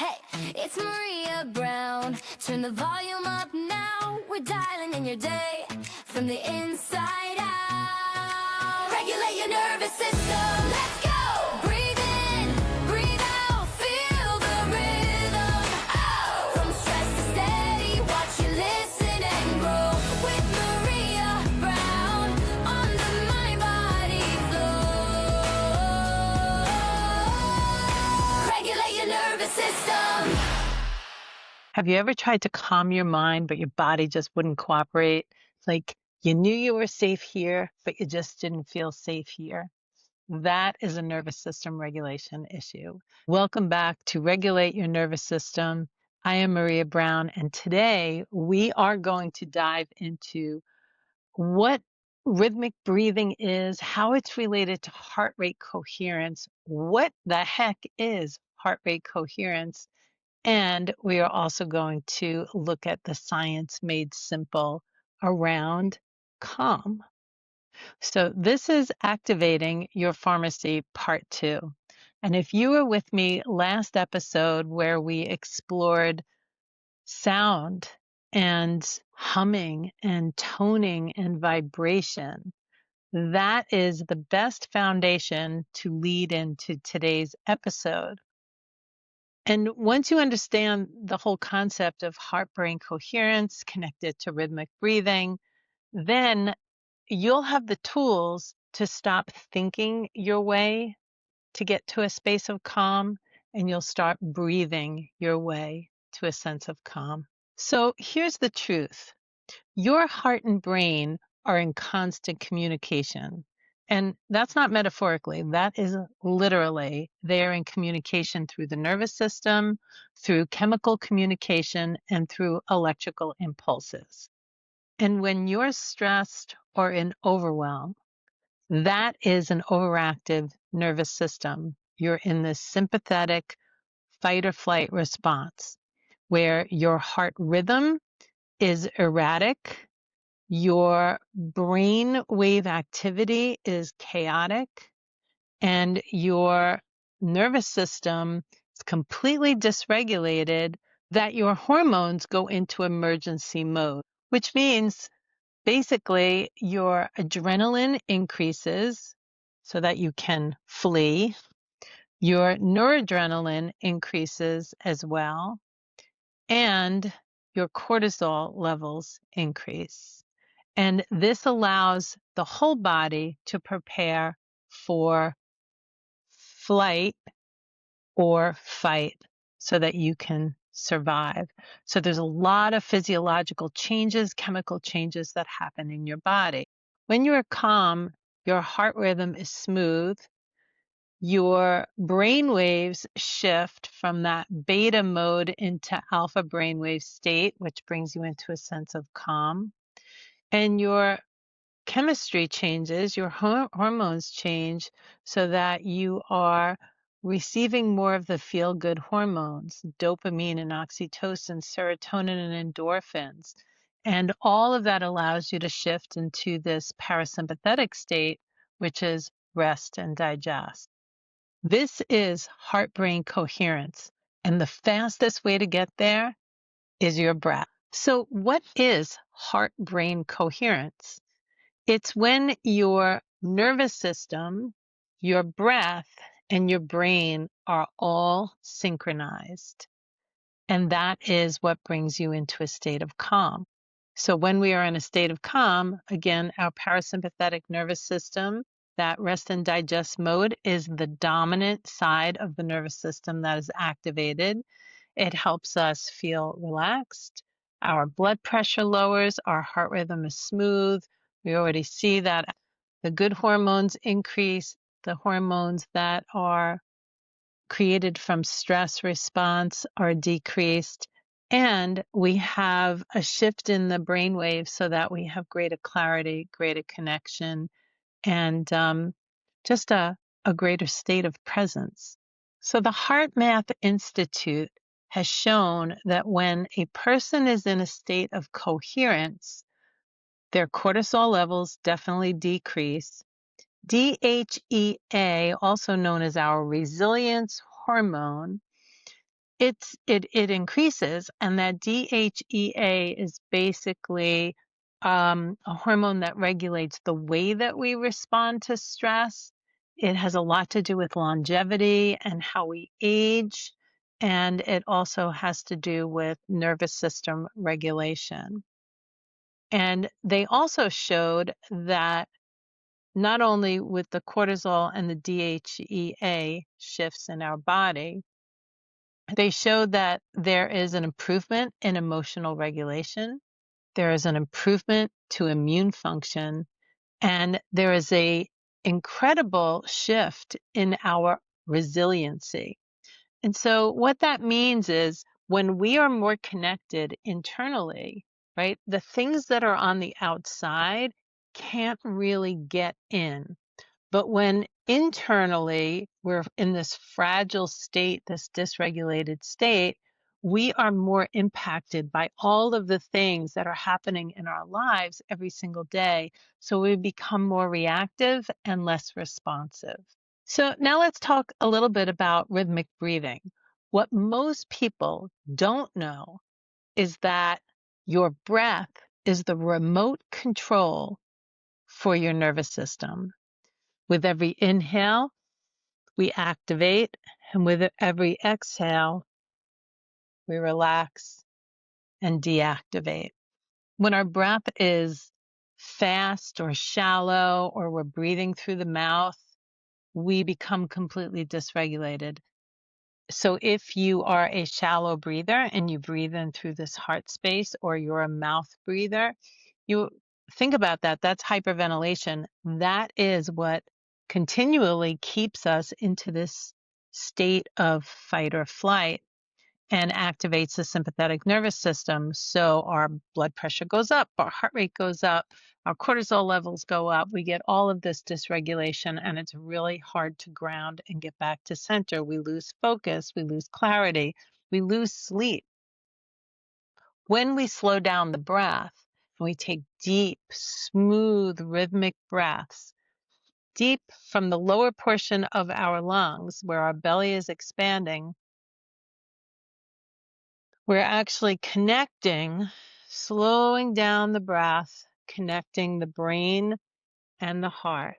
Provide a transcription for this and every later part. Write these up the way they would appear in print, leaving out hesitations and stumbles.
Hey, it's Maria Brown. Turn the volume up now. We're dialing in your day from the inside out. Regulate your nervous system. Let's go. Breathe in, breathe out. Feel the rhythm. Oh, from stress to steady, watch you listen and grow with Maria Brown on the mind body flow. Regulate your nervous system. Have you ever tried to calm your mind, but your body just wouldn't cooperate? It's like you knew you were safe here, but you just didn't feel safe here. That is a nervous system regulation issue. Welcome back to Regulate Your Nervous System. I am Maria Brown, and today we are going to dive into what rhythmic breathing is, how it's related to heart rate coherence, what the heck is heart rate coherence, and we are also going to look at the science made simple around calm. So this is Activating Your Pharmacy Part 2. And if you were with me last episode where we explored sound and humming and toning and vibration, that is the best foundation to lead into today's episode. And once you understand the whole concept of heart-brain coherence connected to rhythmic breathing, then you'll have the tools to stop thinking your way to get to a space of calm, and you'll start breathing your way to a sense of calm. So here's the truth. Your heart and brain are in constant communication. And that's not metaphorically, that is literally, they're in communication through the nervous system, through chemical communication, and through electrical impulses. And when you're stressed or in overwhelm, that is an overactive nervous system. You're in this sympathetic fight or flight response where your heart rhythm is erratic, your brain wave activity is chaotic, and your nervous system is completely dysregulated, that your hormones go into emergency mode, which means basically your adrenaline increases so that you can flee. Your noradrenaline increases as well, and your cortisol levels increase. And this allows the whole body to prepare for flight or fight so that you can survive. So there's a lot of physiological changes, chemical changes that happen in your body. When you're calm, your heart rhythm is smooth. Your brain waves shift from that beta mode into alpha brainwave state, which brings you into a sense of calm. And your chemistry changes, your hormones change so that you are receiving more of the feel-good hormones, dopamine and oxytocin, serotonin and endorphins. And all of that allows you to shift into this parasympathetic state, which is rest and digest. This is heart-brain coherence. And the fastest way to get there is your breath. So what is heart-brain coherence? It's when your nervous system, your breath, and your brain are all synchronized. And that is what brings you into a state of calm. So when we are in a state of calm, again, our parasympathetic nervous system, that rest and digest mode, is the dominant side of the nervous system that is activated. It helps us feel relaxed. Our blood pressure lowers. Our heart rhythm is smooth. We already see that the good hormones increase, the hormones that are created from stress response are decreased, and we have a shift in the brain waves so that we have greater clarity, greater connection, and just a greater state of presence. So the Heart Math Institute has shown that when a person is in a state of coherence, their cortisol levels definitely decrease. DHEA, also known as our resilience hormone, it increases, and that DHEA is basically a hormone that regulates the way that we respond to stress. It has a lot to do with longevity and how we age, and it also has to do with nervous system regulation. And they also showed that not only with the cortisol and the DHEA shifts in our body, they showed that there is an improvement in emotional regulation, there is an improvement to immune function, and there is a incredible shift in our resiliency. And so what that means is when we are more connected internally, right, the things that are on the outside can't really get in. But when internally we're in this fragile state, this dysregulated state, we are more impacted by all of the things that are happening in our lives every single day. So we become more reactive and less responsive. So now let's talk a little bit about rhythmic breathing. What most people don't know is that your breath is the remote control for your nervous system. With every inhale, we activate, and with every exhale, we relax and deactivate. When our breath is fast or shallow, or we're breathing through the mouth, we become completely dysregulated. So if you are a shallow breather and you breathe in through this heart space, or you're a mouth breather, you think about that. That's hyperventilation. That is what continually keeps us into this state of fight or flight and activates the sympathetic nervous system. So our blood pressure goes up, our heart rate goes up, our cortisol levels go up. We get all of this dysregulation, and it's really hard to ground and get back to center. We lose focus, we lose clarity, we lose sleep. When we slow down the breath and we take deep, smooth, rhythmic breaths, deep from the lower portion of our lungs where our belly is expanding, we're actually connecting, slowing down the breath, connecting the brain and the heart,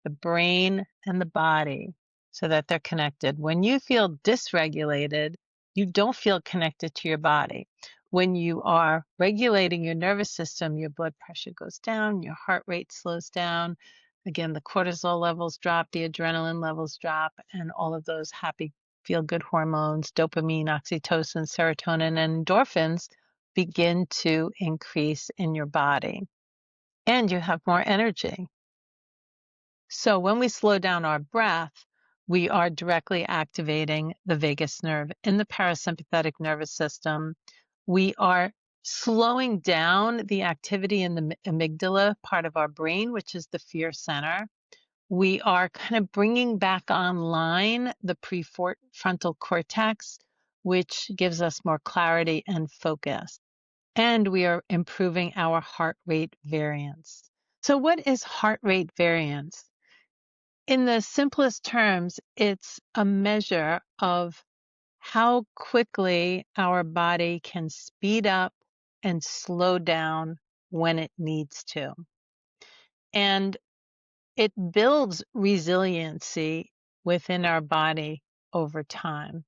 the brain and the body, so that they're connected. When you feel dysregulated, you don't feel connected to your body. When you are regulating your nervous system, your blood pressure goes down, your heart rate slows down. Again, the cortisol levels drop, the adrenaline levels drop, and all of those happy feel-good hormones, dopamine, oxytocin, serotonin, and endorphins begin to increase in your body. And you have more energy. So when we slow down our breath, we are directly activating the vagus nerve in the parasympathetic nervous system. We are slowing down the activity in the amygdala part of our brain, which is the fear center. We are kind of bringing back online the prefrontal cortex, which gives us more clarity and focus. And we are improving our heart rate variance. So what is heart rate variance? In the simplest terms, it's a measure of how quickly our body can speed up and slow down when it needs to. And it builds resiliency within our body over time.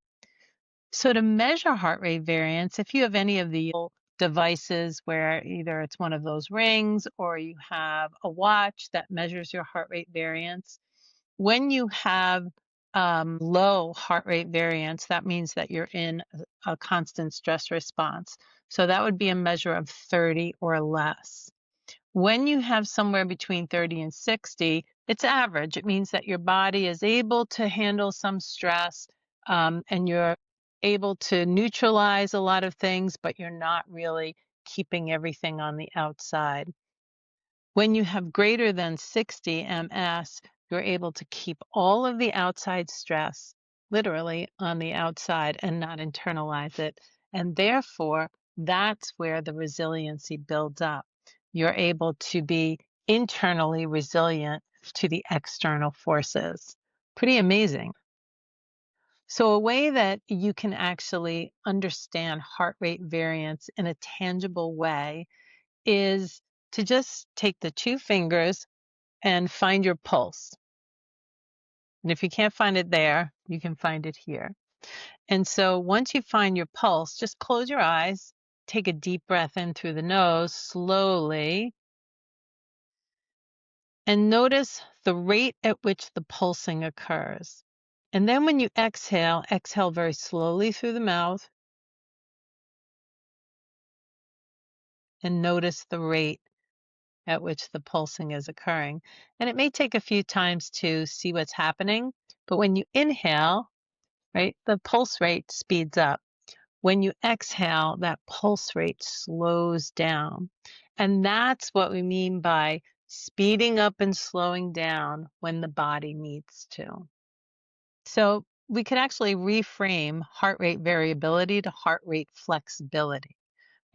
So to measure heart rate variance, if you have any of the devices where either it's one of those rings or you have a watch that measures your heart rate variance, when you have low heart rate variance, that means that you're in a constant stress response. So that would be a measure of 30 or less. When you have somewhere between 30 and 60, it's average. It means that your body is able to handle some stress, and you're able to neutralize a lot of things, but you're not really keeping everything on the outside. When you have greater than 60 ms, you're able to keep all of the outside stress literally on the outside and not internalize it. And therefore, that's where the resiliency builds up. You're able to be internally resilient to the external forces. Pretty amazing. So a way that you can actually understand heart rate variance in a tangible way is to just take the two fingers and find your pulse. And if you can't find it there, you can find it here. And so once you find your pulse, just close your eyes, take a deep breath in through the nose slowly, and notice the rate at which the pulsing occurs. And then when you exhale, exhale very slowly through the mouth and notice the rate at which the pulsing is occurring. And it may take a few times to see what's happening, but when you inhale, right, the pulse rate speeds up. When you exhale, that pulse rate slows down. And that's what we mean by speeding up and slowing down when the body needs to. So we could actually reframe heart rate variability to heart rate flexibility.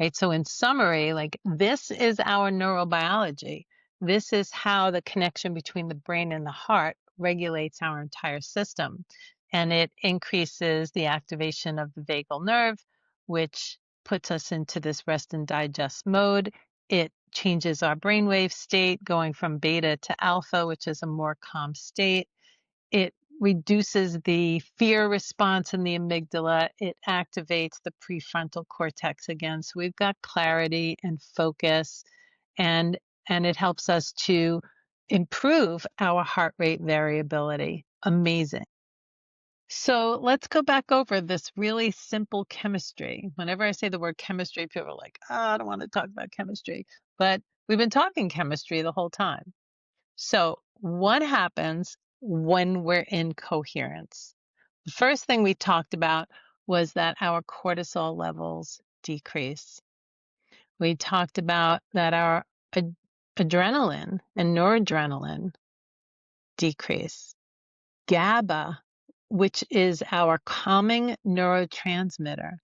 Right. So in summary, like this is our neurobiology. This is how the connection between the brain and the heart regulates our entire system. And it increases the activation of the vagal nerve, which puts us into this rest and digest mode. It changes our brainwave state going from beta to alpha, which is a more calm state. It reduces the fear response in the amygdala. It activates the prefrontal cortex again. So we've got clarity and focus, and it helps us to improve our heart rate variability. Amazing. So let's go back over this really simple chemistry. Whenever I say the word chemistry, people are like, oh, I don't want to talk about chemistry. But we've been talking chemistry the whole time. So what happens when we're in coherence? The first thing we talked about was that our cortisol levels decrease. We talked about that our adrenaline and noradrenaline decrease. GABA, which is our calming neurotransmitter,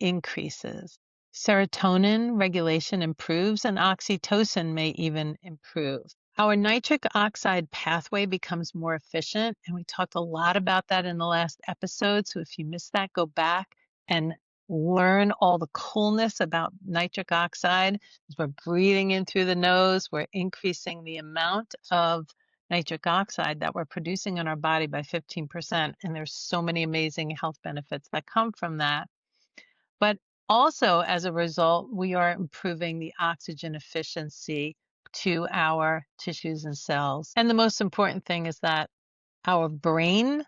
increases. Serotonin regulation improves and oxytocin may even improve. Our nitric oxide pathway becomes more efficient, and we talked a lot about that in the last episode. So if you missed that, go back and learn all the coolness about nitric oxide. As we're breathing in through the nose, we're increasing the amount of nitric oxide that we're producing in our body by 15%. And there's so many amazing health benefits that come from that. But also, as a result, we are improving the oxygen efficiency to our tissues and cells. And the most important thing is that our brain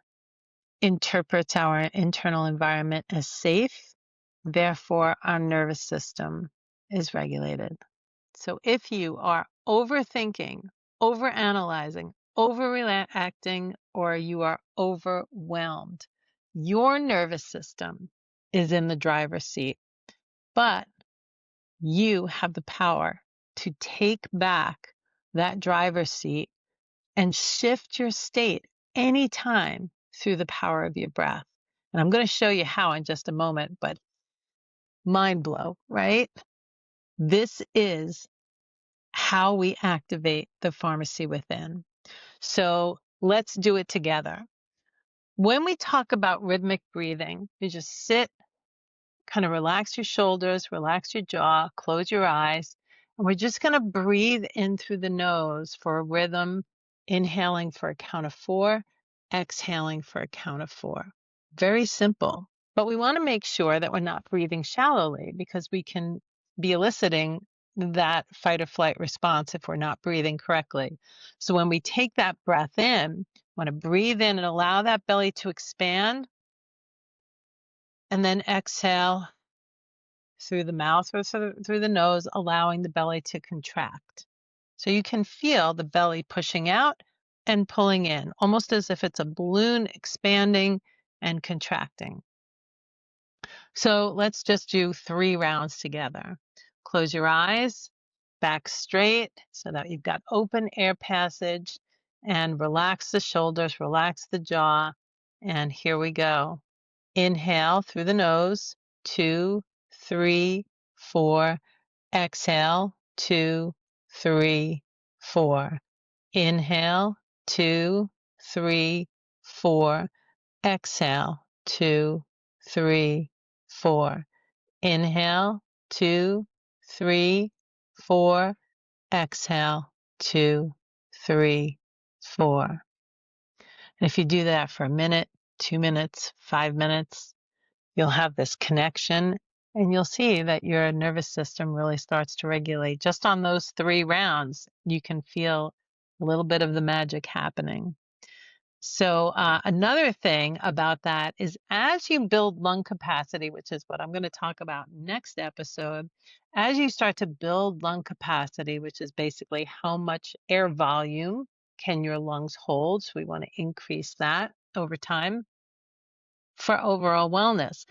interprets our internal environment as safe. Therefore, our nervous system is regulated. So if you are overthinking, overanalyzing, overreacting, or you are overwhelmed, your nervous system is in the driver's seat. But you have the power to take back that driver's seat and shift your state anytime through the power of your breath. And I'm going to show you how in just a moment, but mind blow, right? This is how we activate the pharmacy within. So let's do it together. When we talk about rhythmic breathing, you just sit, kind of relax your shoulders, relax your jaw, close your eyes, and we're just going to breathe in through the nose for a rhythm, inhaling for a count of 4, exhaling for a count of 4. Very simple, but we want to make sure that we're not breathing shallowly because we can be eliciting that fight or flight response if we're not breathing correctly. So when we take that breath in, want to breathe in and allow that belly to expand, and then exhale through the mouth or through the nose, allowing the belly to contract. So you can feel the belly pushing out and pulling in, almost as if it's a balloon expanding and contracting. So let's just do 3 rounds together. Close your eyes, back straight so that you've got open air passage, and relax the shoulders, relax the jaw. And here we go. Inhale through the nose, 2, 3, 4. Exhale, 2, 3, 4. Inhale, 2, 3, 4. Exhale, 2, 3, 4. Inhale, 2, 3, 4. Exhale, 2, 3, 4. And if you do that for a minute, 2 minutes, 5 minutes, you'll have this connection and you'll see that your nervous system really starts to regulate. Just on those 3 rounds, you can feel a little bit of the magic happening. So another thing about that is as you build lung capacity, which is what I'm going to talk about next episode, as you start to build lung capacity, which is basically how much air volume can your lungs hold. So we want to increase that over time for overall wellness.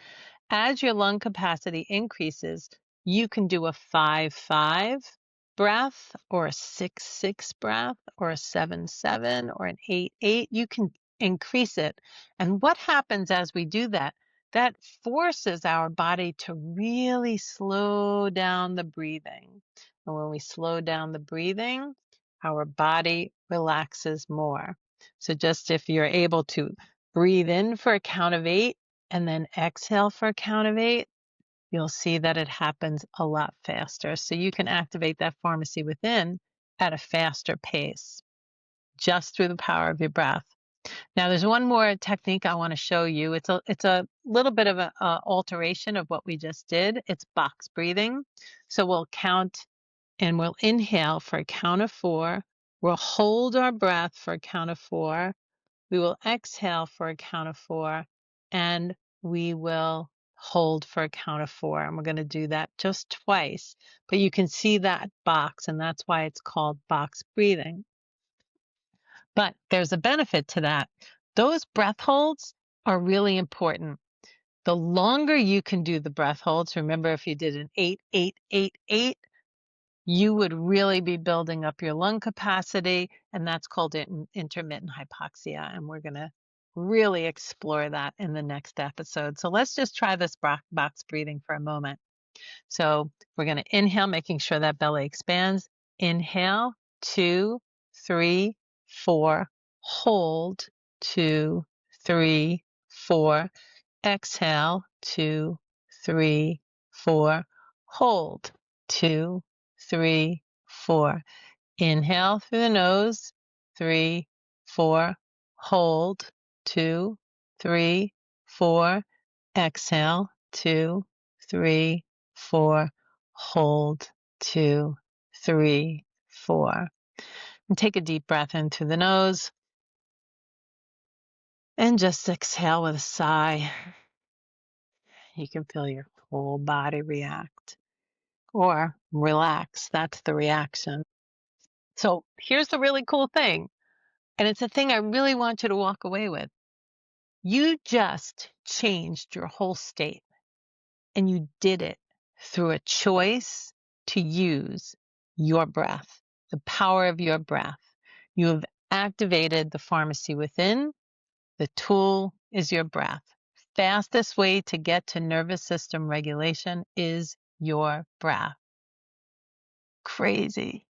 As your lung capacity increases, you can do a 5-5 breath or a 6-6 breath or a 7-7 or an 8-8. You can increase it. And what happens as we do that? That forces our body to really slow down the breathing. And when we slow down the breathing, our body relaxes more. So just if you're able to breathe in for a count of 8, and then exhale for a count of 8, you'll see that it happens a lot faster. So you can activate that pharmacy within at a faster pace just through the power of your breath. Now, there's one more technique I want to show you. It's a little bit of an alteration of what we just did. It's box breathing. So we'll count and we'll inhale for a count of 4. We'll hold our breath for a count of 4. We will exhale for a count of 4, and we will hold for a count of 4. And we're going to do that just twice. But you can see that box, and that's why it's called box breathing. But there's a benefit to that. Those breath holds are really important. The longer you can do the breath holds, remember if you did an 8-8-8-8, you would really be building up your lung capacity, and that's called intermittent hypoxia. And we're going to really explore that in the next episode. So let's just try this box breathing for a moment. So we're going to inhale, making sure that belly expands. Inhale, 2, 3, 4. Hold, 2, 3, 4. Exhale, 2, 3, 4. Hold, 2, 3, 4. Inhale through the nose, 3, 4. Hold, 2, 3, 4. Exhale, 2, 3, 4. Hold, 2, 3, 4. And take a deep breath into the nose. And just exhale with a sigh. You can feel your whole body react or relax. That's the reaction. So here's the really cool thing. And it's a thing I really want you to walk away with. You just changed your whole state, and you did it through a choice to use your breath, the power of your breath. You have activated the pharmacy within. The tool is your breath. Fastest way to get to nervous system regulation is your breath. Crazy.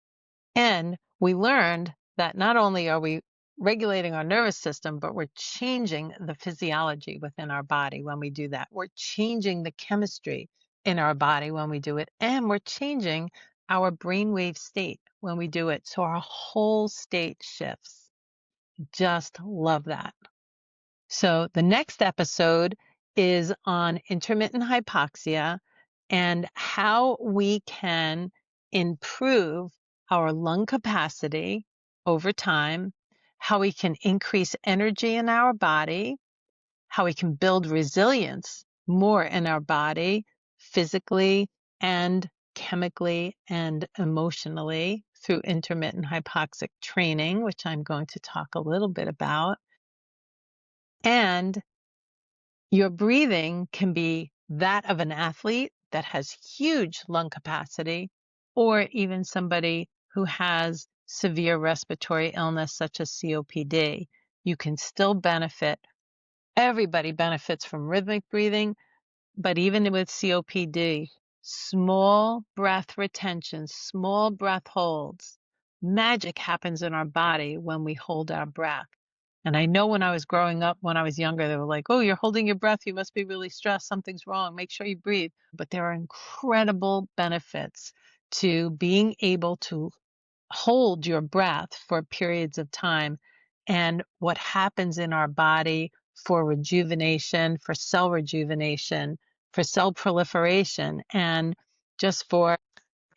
And we learned that not only are we regulating our nervous system, but we're changing the physiology within our body when we do that. We're changing the chemistry in our body when we do it, and we're changing our brainwave state when we do it. So our whole state shifts. Just love that. So the next episode is on intermittent hypoxia and how we can improve our lung capacity over time, how we can increase energy in our body, how we can build resilience more in our body, physically and chemically and emotionally through intermittent hypoxic training, which I'm going to talk a little bit about. And your breathing can be that of an athlete that has huge lung capacity, or even somebody who has severe respiratory illness such as COPD. You can still benefit. Everybody benefits from rhythmic breathing, but even with COPD, small breath retention, small breath holds, magic happens in our body when we hold our breath. And I know when I was growing up, when I was younger, they were like, oh, you're holding your breath. You must be really stressed. Something's wrong. Make sure you breathe. But there are incredible benefits to being able to hold your breath for periods of time and what happens in our body for rejuvenation, for cell rejuvenation, for cell proliferation, and just for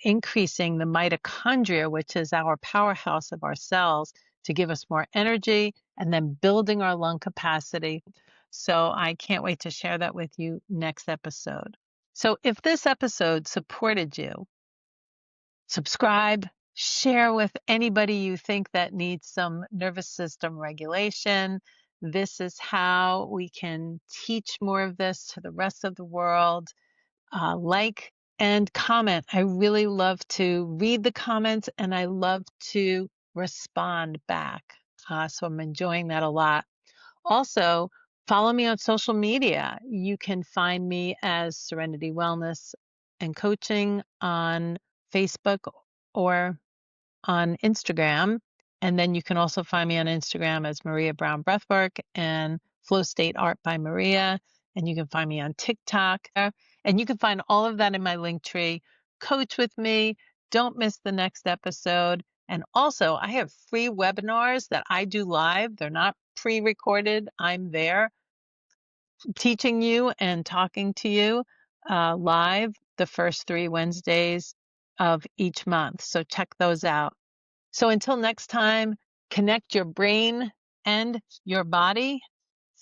increasing the mitochondria, which is our powerhouse of our cells, to give us more energy, and then building our lung capacity. So I can't wait to share that with you next episode. So if this episode supported you, subscribe, share with anybody you think that needs some nervous system regulation. This is how we can teach more of this to the rest of the world. Like and comment. I really love to read the comments and I love to respond back. So I'm enjoying that a lot. Also, follow me on social media. You can find me as Serenity Wellness and Coaching on Facebook or on Instagram. And then you can also find me on Instagram as Maria Brown Breathwork and Flow State Art by Maria. And you can find me on TikTok. And you can find all of that in my link tree. Coach with me. Don't miss the next episode. And also, I have free webinars that I do live. They're not pre-recorded. I'm there teaching you and talking to you live the first 3 Wednesdays of each month. So check those out. So until next time, connect your brain and your body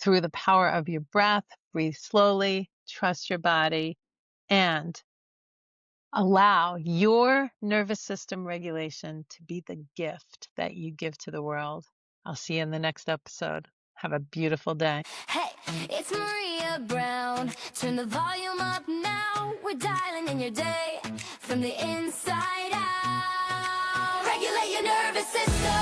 through the power of your breath. Breathe slowly, trust your body, and allow your nervous system regulation to be the gift that you give to the world. I'll see you in the next episode. Have a beautiful day. Hey, it's Maria Brown. Turn the volume up now. We're dialing in your day from the inside out. Regulate your nervous system.